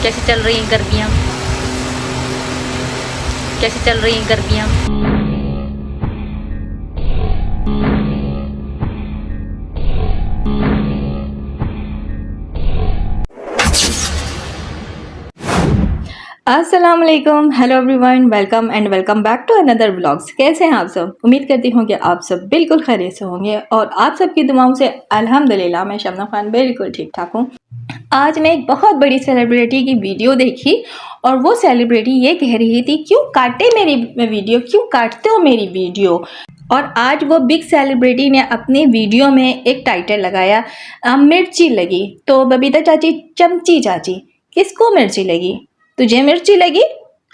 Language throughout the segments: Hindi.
कैसी चल रही हैं गर्मियाँ, कैसी चल रही हैं गर्मियाँ। अस्सलाम वालेकुम, hello everyone, welcome and welcome back to another vlogs. कैसे हैं आप सब? उम्मीद करती हूँ कि आप सब बिल्कुल खैरियत से होंगे और आप सबकी दुआओं से अल्हम्दुलिल्लाह मैं शबनम खान बिल्कुल ठीक ठाक हूँ। आज मैं एक बहुत बड़ी सेलिब्रिटी की वीडियो देखी और वो सेलिब्रिटी ये कह रही थी, क्यों काटे मेरी वीडियो, क्यों काटते हो मेरी वीडियो। और आज वो बिग सेलिब्रिटी ने अपनी वीडियो में एक टाइटल लगाया, मिर्ची लगी। तो बबीता चाची, चमची चाची, किसको मिर्ची लगी? तुझे मिर्ची लगी?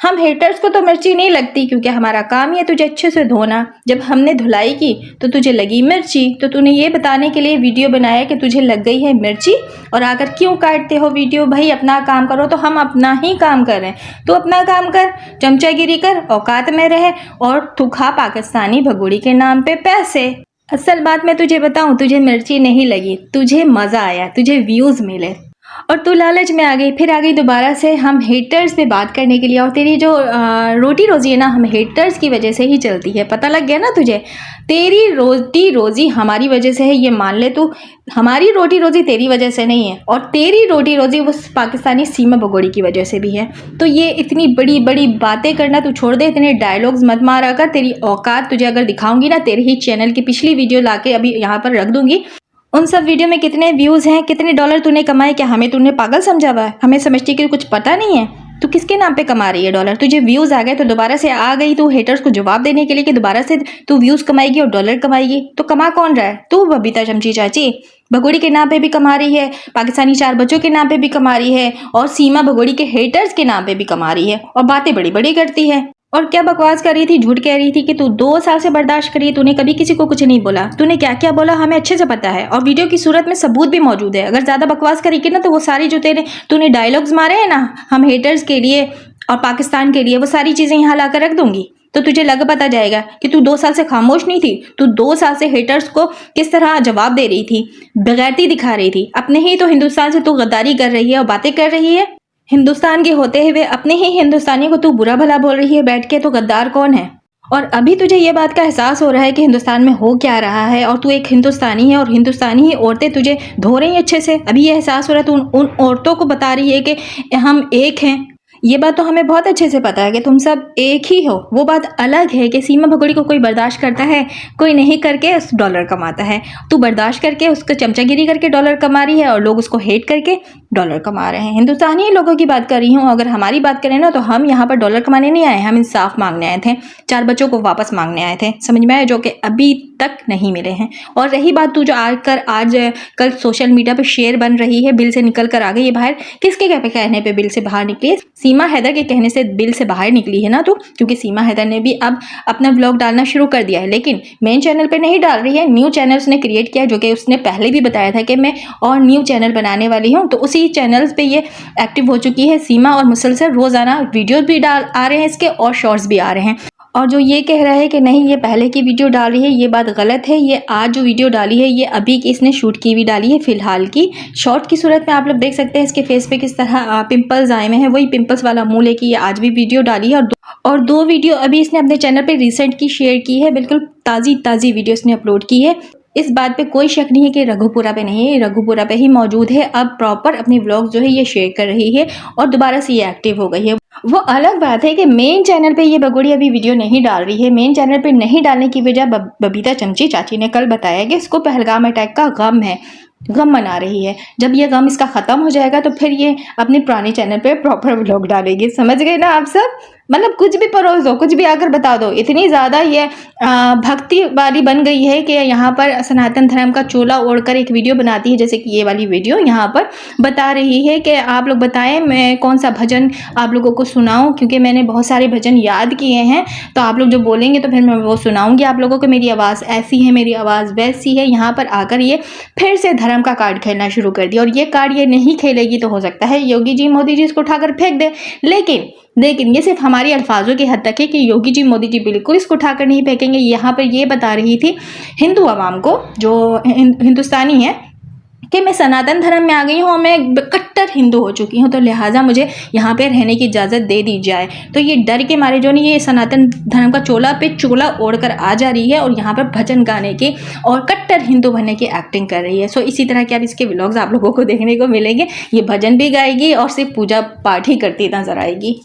हम हेटर्स को तो मिर्ची नहीं लगती, क्योंकि हमारा काम ही है तुझे अच्छे से धोना। जब हमने धुलाई की तो तुझे लगी मिर्ची, तो तूने ये बताने के लिए वीडियो बनाया कि तुझे लग गई है मिर्ची। और आकर क्यों काटते हो वीडियो? भाई अपना काम करो। तो हम अपना ही काम कर रहे हैं, तो अपना काम कर, चमचागिरी कर, औकात में रहे और तू खा पाकिस्तानी भगोड़ी के नाम पे पैसे। असल बात मैं तुझे बताऊं, तुझे मिर्ची नहीं लगी, तुझे मज़ा आया, तुझे व्यूज़ मिले और तू लालच में आ गई। फिर आ गई दोबारा से हम हेटर्स पे बात करने के लिए। और तेरी जो रोटी रोज़ी है ना, हम हेटर्स की वजह से ही चलती है। पता लग गया ना तुझे? तेरी रोटी रोज़ी हमारी वजह से है, ये मान ले तू। हमारी रोटी रोज़ी तेरी वजह से नहीं है, और तेरी रोटी रोज़ी उस पाकिस्तानी सीमा भगोड़ी की वजह से भी है। तो ये इतनी बड़ी बड़ी बातें करना तू छोड़ दे, इतने डायलॉग्स मत मारा कर। तेरी औकात तुझे अगर दिखाऊंगी ना, तेरे ही चैनल की पिछली वीडियो लाके अभी यहाँ पर रख दूंगी। उन सब वीडियो में कितने व्यूज़ हैं, कितने डॉलर तूने कमाए। क्या हमें तूने पागल समझा हुआ है? हमें समझती कि कुछ पता नहीं है? तू किसके नाम पे कमा रही है डॉलर? तुझे व्यूज़ आ गए तो दोबारा से आ गई तू हेटर्स को जवाब देने के लिए कि दोबारा से तू व्यूज़ कमाएगी और डॉलर कमाएगी। तो कमा कौन रहा है? तू बबीता चमची चाची भगोड़ी के नाम पे भी कमा रही है, पाकिस्तानी 4 बच्चों के नाम पे भी कमा रही है, और सीमा भगोड़ी के हेटर्स के नाम पे भी कमा रही है, और बातें बड़ी बड़ी करती है। और क्या बकवास कर रही थी, झूठ कह रही थी कि तू 2 साल से बर्दाश्त करी। तूने कभी किसी को कुछ नहीं बोला। तूने क्या क्या बोला हमें अच्छे से पता है, और वीडियो की सूरत में सबूत भी मौजूद है। अगर ज़्यादा बकवास करेगी ना, तो वो सारी जो तूने डायलॉग्स मारे हैं ना हम हेटर्स के लिए और पाकिस्तान के लिए, वो सारी चीज़ें यहाँ ला कर रख दूंगी। तो तुझे लग पता जाएगा कि तू 2 साल से खामोश नहीं थी। तू 2 साल से हेटर्स को किस तरह जवाब दे रही थी, बेगैरती दिखा रही थी। अपने ही तो हिंदुस्तान से तू गद्दारी कर रही है और बातें कर रही है। हिंदुस्तान के होते हुए अपने ही हिंदुस्तानी को तू बुरा भला बोल रही है बैठ के। तो गद्दार कौन है? और अभी तुझे ये बात का एहसास हो रहा है कि हिंदुस्तान में हो क्या रहा है, और तू एक हिंदुस्तानी है और हिंदुस्तानी ही औरतें तुझे धो रही हैं अच्छे से। अभी ये एहसास हो रहा है, तू उन औरतों को बता रही है कि हम एक हैं। ये बात तो हमें बहुत अच्छे से पता है कि तुम सब एक ही हो। वो बात अलग है कि सीमा भगोड़ी को कोई बर्दाश्त करता है, कोई नहीं करके उस डॉलर कमाता है। तू बर्दाश्त करके उसका चमचागिरी करके डॉलर कमा रही है और लोग उसको हेट करके डॉलर कमा रहे हैं। हिंदुस्तानी लोगों की बात कर रही हूँ। अगर हमारी बात करें ना, तो हम यहाँ पर डॉलर कमाने नहीं आए, हम इंसाफ मांगने आए थे। 4 बच्चों को वापस मांगने आए थे, समझ में आए, जो कि अभी तक नहीं मिले हैं। और रही बात तू जो आज कल सोशल मीडिया पे शेयर बन रही है, बिल से निकल कर आ गई है बाहर। किसके कहने पे बिल से बाहर निकली है? सीमा हैदर के कहने से बिल से बाहर निकली है ना तू, क्योंकि सीमा हैदर ने भी अब अपना व्लॉग डालना शुरू कर दिया है, लेकिन मेन चैनल पे नहीं डाल रही है। न्यू चैनल उसने क्रिएट किया, जो कि उसने पहले भी बताया था कि मैं और न्यू चैनल बनाने वाली हूँ। तो उसी चैनल्स पे ये एक्टिव हो चुकी है सीमा, और मुसलसल रोज़ाना वीडियोज़ भी आ रहे हैं इसके, और शॉर्ट्स भी आ रहे हैं। और जो ये कह रहा है कि नहीं ये पहले की वीडियो डाल रही है, ये बात गलत है। ये आज जो वीडियो डाली है, ये अभी की इसने शूट की हुई डाली है, फिलहाल की। शॉर्ट की सूरत में आप लोग देख सकते हैं इसके फेस पे किस तरह पिंपल्स आए हुए हैं। वही पिंपल्स वाला मुंह लेके ये आज भी वीडियो डाली है, और 2 वीडियो अभी इसने अपने चैनल पे रिसेंट की शेयर की है। बिल्कुल ताज़ी वीडियो इसने अपलोड की है। इस बात पे कोई शक नहीं है कि रघुपुरा पे नहीं है, रघुपुरा पे ही मौजूद है। अब प्रॉपर अपनी व्लॉग जो है ये शेयर कर रही है, और दोबारा से ये एक्टिव हो गई है। वो अलग बात है कि मेन चैनल पे ये भगोड़ी अभी वीडियो नहीं डाल रही है। मेन चैनल पे नहीं डालने की वजह बबीता चमची चाची ने कल बताया कि इसको पहलगाम अटैक का गम है, गम मना रही है। जब ये गम इसका ख़त्म हो जाएगा तो फिर ये अपने पुराने चैनल पे प्रॉपर व्लॉग डालेगी। समझ गए ना आप सब? मतलब कुछ भी परोस दो, कुछ भी आकर बता दो। इतनी ज़्यादा ये भक्ति वाली बन गई है कि यहाँ पर सनातन धर्म का चोला ओढ़कर एक वीडियो बनाती है, जैसे कि ये वाली वीडियो यहाँ पर बता रही है कि आप लोग बताएं मैं कौन सा भजन आप लोगों को सुनाऊं, क्योंकि मैंने बहुत सारे भजन याद किए हैं। तो आप लोग जो बोलेंगे तो फिर मैं वो सुनाऊंगी आप लोगों को। मेरी आवाज़ ऐसी है, मेरी आवाज़ वैसी है। यहाँ पर आकर ये फिर से धर्म का कार्ड खेलना शुरू कर दिया, और ये कार्ड ये नहीं खेलेगी तो हो सकता है योगी जी मोदी जी इसको उठाकर फेंक दे। लेकिन ये सिर्फ हमारी अल्फाजों की हद तक है कि योगी जी मोदी जी बिल्कुल इसको उठाकर नहीं फेंकेंगे। यहाँ पर ये बता रही थी हिंदू आवाम को, जो हिंदुस्तानी है, कि मैं सनातन धर्म में आ गई हूँ और मैं एक कट्टर हिंदू हो चुकी हूँ, तो लिहाजा मुझे यहाँ पे रहने की इजाज़त दे दी जाए। तो ये डर के मारे जो नहीं ये सनातन धर्म का चोला पे चोला ओढ़कर आ जा रही है और यहाँ पर भजन गाने की और कट्टर हिंदू बनने की एक्टिंग कर रही है। सो इसी तरह के अब इसके व्लॉग्स आप लोगों को देखने को मिलेंगे। ये भजन भी गाएगी और सिर्फ पूजा पाठ ही करती नजर आएगी।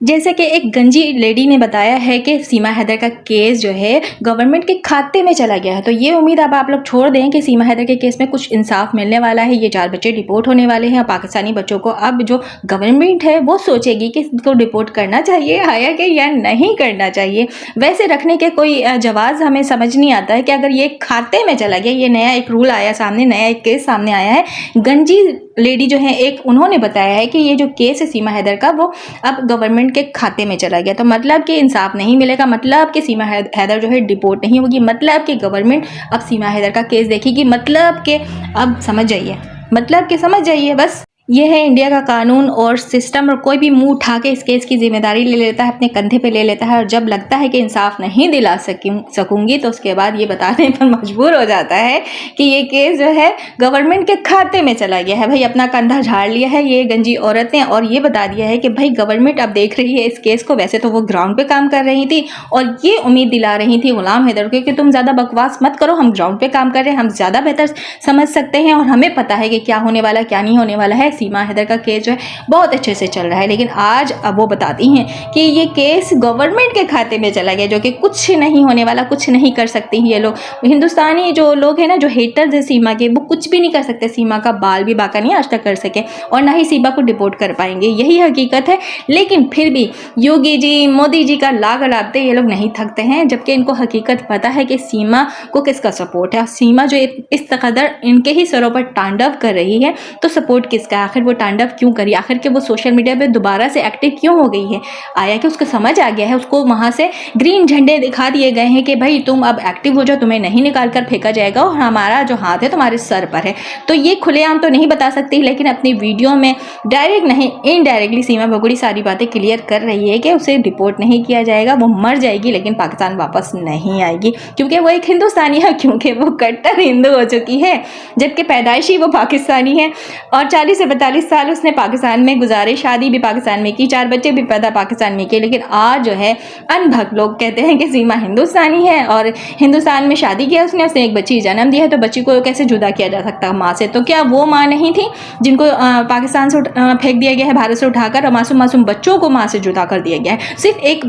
जैसे कि एक गंजी लेडी ने बताया है कि सीमा हैदर का केस जो है गवर्नमेंट के खाते में चला गया है। तो ये उम्मीद अब आप लोग छोड़ दें कि सीमा हैदर के केस में कुछ इंसाफ मिलने वाला है। ये 4 बच्चे डिपोर्ट होने वाले हैं और पाकिस्तानी बच्चों को अब जो गवर्नमेंट है वो सोचेगी कि इनको डिपोर्ट करना चाहिए हाया कि या नहीं करना चाहिए। वैसे रखने के कोई जवाब हमें समझ नहीं आता है कि अगर ये खाते में चला गया, ये नया एक रूल आया सामने, नया एक केस सामने आया है। गंजी लेडी जो है एक उन्होंने बताया है कि ये जो केस है सीमा हैदर का वो अब गवर्नमेंट के खाते में चला गया। तो मतलब कि इंसाफ नहीं मिलेगा, मतलब कि सीमा हैदर जो है डिपोर्ट नहीं होगी, मतलब कि गवर्नमेंट अब सीमा हैदर का केस देखेगी, मतलब कि अब समझ जाइए, मतलब कि समझ जाइए बस। ये है इंडिया का कानून और सिस्टम, और कोई भी मुंह उठा के इस केस की जिम्मेदारी ले लेता है, अपने कंधे पे ले लेता है, और जब लगता है कि इंसाफ नहीं दिला सकूंगी तो उसके बाद ये बताने पर मजबूर हो जाता है कि ये केस जो है गवर्नमेंट के खाते में चला गया है। भाई अपना कंधा झाड़ लिया है ये गंजी औरत ने और ये बता दिया है कि भाई गवर्नमेंट अब देख रही है इस केस को। वैसे तो वो ग्राउंड पे काम कर रही थी और ये उम्मीद दिला रही थी गुलाम हैदर को कि तुम ज़्यादा बकवास मत करो, हम ग्राउंड पे काम कर रहे हैं, हम ज़्यादा बेहतर समझ सकते हैं और हमें पता है कि क्या होने वाला क्या नहीं होने वाला है। सीमा हैदर का केस जो है बहुत अच्छे से चल रहा है, लेकिन आज अब वो बताती हैं कि ये केस गवर्नमेंट के खाते में चला गया, जो कि कुछ नहीं होने वाला, कुछ नहीं कर सकती ये लोग। हिंदुस्तानी जो लोग हैं ना, जो हेटर्स है सीमा के, वो कुछ भी नहीं कर सकते। सीमा का बाल भी बाका नहीं आज तक कर सके और ना ही सीमा को डिपोर्ट कर पाएंगे, यही हकीकत है। लेकिन फिर भी योगी जी, मोदी जी का लाग लाते ये लोग नहीं थकते हैं, जबकि इनको हकीकत पता है कि सीमा को किसका सपोर्ट है। सीमा जो इस कदर इनके ही सरों पर तांडव कर रही है तो सपोर्ट किसका? आखिर वो तांडव क्यों करी? आखिर के वो सोशल मीडिया पे दोबारा से एक्टिव क्यों हो गई है? आया कि उसको समझ आ गया है, उसको वहां से ग्रीन झंडे दिखा दिए गए हैं कि भाई तुम अब एक्टिव हो जाओ, तुम्हें नहीं निकाल कर फेंका जाएगा और हमारा जो हाथ है तुम्हारे सर पर है। तो ये खुलेआम तो नहीं बता सकती, लेकिन अपनी वीडियो में डायरेक्ट नहीं इनडायरेक्टली सीमा बगुड़ी सारी बातें क्लियर कर रही है कि उसे डिपोर्ट नहीं किया जाएगा, वो मर जाएगी लेकिन पाकिस्तान वापस नहीं आएगी, क्योंकि वो एक हिंदुस्तानी है, क्योंकि वो कट्टर हिंदू हो चुकी है, जबकि पैदाइशी वो पाकिस्तानी है और 40 से 42 साल उसने पाकिस्तान में गुजारे, शादी भी पाकिस्तान में की, 4 बच्चे भी पैदा पाकिस्तान में किए। लेकिन आज जो है अनभक्त लोग कहते हैं कि सीमा हिंदुस्तानी है और हिंदुस्तान में शादी किया उसने एक बच्ची जन्म दिया है, तो बच्ची को कैसे जुदा किया जा सकता है माँ से? तो क्या वो माँ नहीं थी जिनको पाकिस्तान से फेंक दिया गया है, भारत से उठाकर, और मासूम मासूम बच्चों को माँ से जुदा कर दिया गया है? सिर्फ एक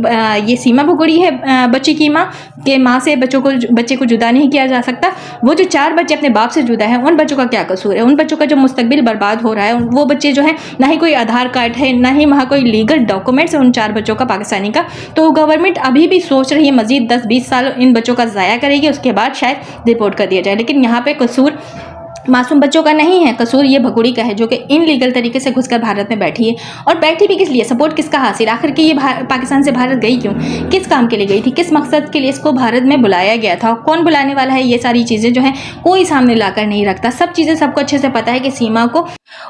ये सीमा बगुड़ी है बच्ची की माँ के माँ से बच्चे को जुदा नहीं किया जा सकता। वो जो 4 बच्चे अपने बाप से जुदा है, उन बच्चों का क्या कसूर है? उन बच्चों का जो मुस्तकबिल बर्बाद हो रहा है, वो बच्चे जो है ना ही कोई आधार कार्ड है, ना ही वहाँ कोई लीगल डॉक्यूमेंट्स है उन 4 बच्चों का पाकिस्तानी का। तो गवर्नमेंट अभी भी सोच रही है मजीद 10-20 साल इन बच्चों का ज़ाया करेगी, उसके बाद शायद रिपोर्ट कर दिया जाए। लेकिन यहाँ पे कसूर मासूम बच्चों का नहीं है, कसूर ये भगुड़ी का है जो कि इनलीगल तरीके से घुसकर भारत में बैठी है। और बैठी भी किस लिए? सपोर्ट किसका हासिल? आखिर कि ये पाकिस्तान से भारत गई क्यों? किस काम के लिए गई थी? किस मकसद के लिए इसको भारत में बुलाया गया था? कौन बुलाने वाला है? ये सारी चीज़ें जो हैं कोई सामने लाकर नहीं रखता। सब चीज़ें सबको अच्छे से पता है कि सीमा को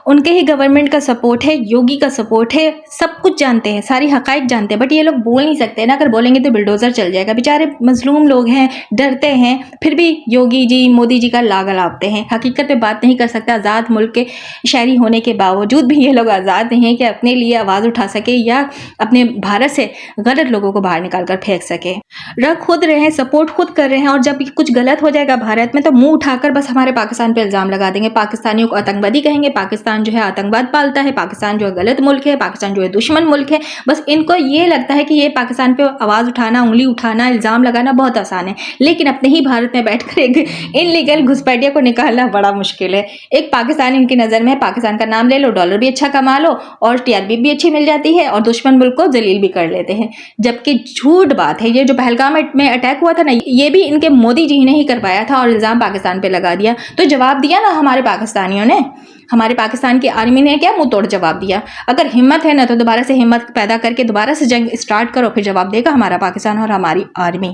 उनके ही गवर्नमेंट का सपोर्ट है, योगी का सपोर्ट है, सब कुछ जानते हैं, सारी हकाइक जानते हैं, बट ये लोग बोल नहीं सकते ना। अगर बोलेंगे तो बिल्डोजर चल जाएगा। बेचारे मजलूम लोग हैं, डरते हैं, फिर भी योगी जी, मोदी जी का लाग लाते हैं। हकीकत पे बात नहीं कर सकते। आज़ाद मुल्क के शहरी होने के बावजूद भी ये लोग आज़ाद नहीं हैं कि अपने लिए आवाज़ उठा सके या अपने भारत से गलत लोगों को बाहर निकाल कर फेंक सके। रख खुद रहे हैं, सपोर्ट खुद कर रहे हैं, और जब कुछ गलत हो जाएगा भारत में तो मुंह उठाकर बस हमारे पाकिस्तान पे इल्ज़ाम लगा देंगे। पाकिस्तानियों को आतंकवादी कहेंगे, पाकिस्तान जो है आतंकवाद पालता है, पाकिस्तान जो है गलत मुल्क है, पाकिस्तान जो है दुश्मन मुल्क है। बस इनको ये लगता है कि ये पाकिस्तान पे आवाज़ उठाना, उंगली उठाना, इल्ज़ाम लगाना बहुत आसान है, लेकिन अपने ही भारत में बैठकर एक इनलीगल घुसपैठिया को निकालना बड़ा मुश्किल है। एक पाकिस्तान इनकी नज़र में, पाकिस्तान का नाम ले लो, डॉलर भी अच्छा कमा लो और टीआरपी भी अच्छी मिल जाती है और दुश्मन मुल्क को जलील भी कर लेते हैं। जबकि झूठ बात है, ये जो पहलगाम में अटैक हुआ था ना, ये भी इनके मोदी जी ने ही करवाया था और इल्ज़ाम पाकिस्तान पे लगा दिया। तो जवाब दिया ना हमारे पाकिस्तानियों ने, हमारे पाकिस्तान की आर्मी ने क्या मुंह तोड़ जवाब दिया। अगर हिम्मत है ना तो दोबारा से हिम्मत पैदा करके दोबारा से जंग स्टार्ट करो, फिर जवाब देगा हमारा पाकिस्तान और हमारी आर्मी।